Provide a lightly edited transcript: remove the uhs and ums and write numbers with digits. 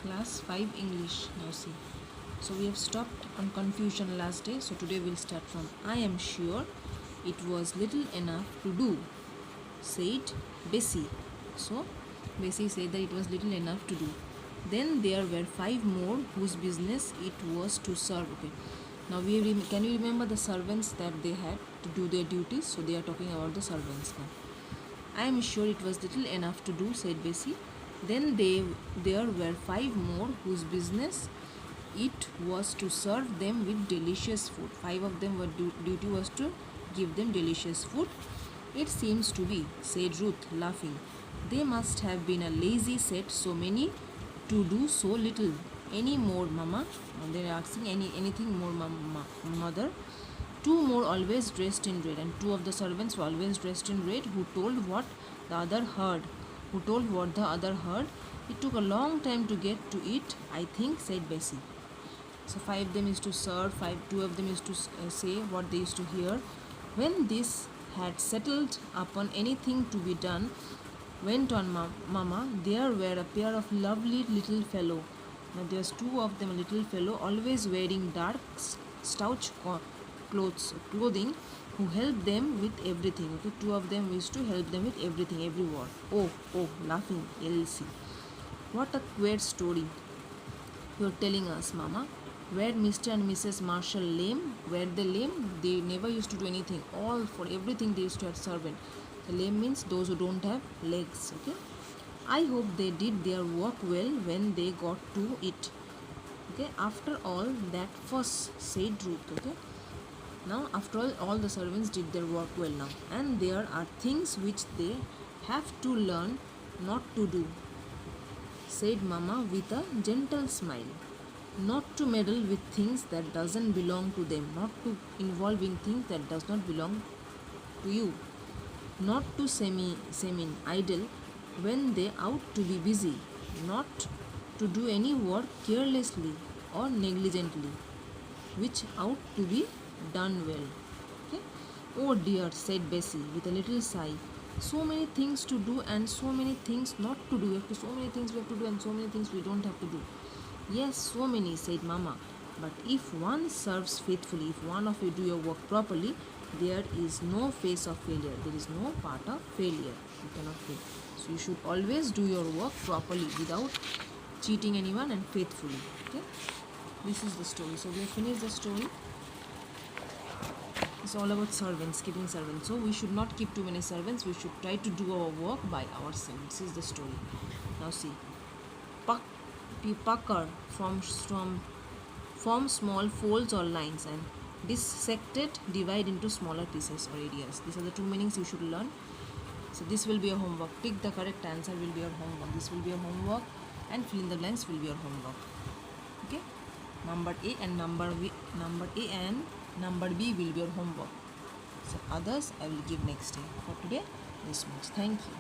Class 5 English. Now see. So we have stopped on confusion last day. So today we'll start from I am sure it was little enough to do, said Bessie. So Bessie said that it was little enough to do. Then there were 5 more whose business it was to serve. Okay. Now can you remember the servants that they had to do their duties? So they are talking about the servants now. I am sure it was little enough to do, said Bessie. Then there were 5 more whose business it was to serve them with delicious food. 5 of them were duty was to give them delicious food. It seems to be, said Ruth, laughing. They must have been a lazy set, so many to do so little. Any more, Mama? And they are asking anything more, Mother? 2 more always dressed in red, and 2 of the servants were always dressed in red, who told what the other heard. It took a long time to get to it, I think, said Bessie. So 5 of them is to serve, 2 of them is to say what they used to hear. When this had settled upon anything to be done, went on Mama, there were a pair of lovely little fellow. Now there's 2 of them, a little fellow, always wearing dark, stout clothing, who helped them with everything. Okay, 2 of them used to help them with everything, every word. Oh, laughing, Elsie. What a queer story you're telling us, Mama. Were Mr. and Mrs. Marshall lame? Were they lame? They never used to do anything. All for everything they used to have servant. The lame means those who don't have legs. Okay. I hope they did their work well when they got to it. Okay. After all that fuss, said Ruth. Okay. Now, after all the servants did their work well now, and there are things which they have to learn not to do, said Mama with a gentle smile. Not to meddle with things that doesn't belong to them, not to involve in things that does not belong to you, not to seem idle when they ought to be busy, not to do any work carelessly or negligently, which ought to be done well. Okay? Oh dear, said Bessie with a little sigh. So many things to do and so many things not to do. So many things we have to do and so many things we don't have to do. Yes, so many, said Mama. But if one serves faithfully, if one of you do your work properly, there is no face of failure. There is no part of failure. You cannot fail. So you should always do your work properly without cheating anyone and faithfully. Okay? This is the story. So we have finished the story. It's all about servants, keeping servants. So we should not keep too many servants. We should try to do our work by ourselves. This is the story. Now see. Pucker form small folds or lines, and dissected divide into smaller pieces or areas. These are the 2 meanings you should learn. So this will be your homework. Pick the correct answer will be your homework. This will be your homework, and fill in the blanks will be your homework. Okay, number A and number B will be your homework. So others I will give next day. For today, this much. Thank you.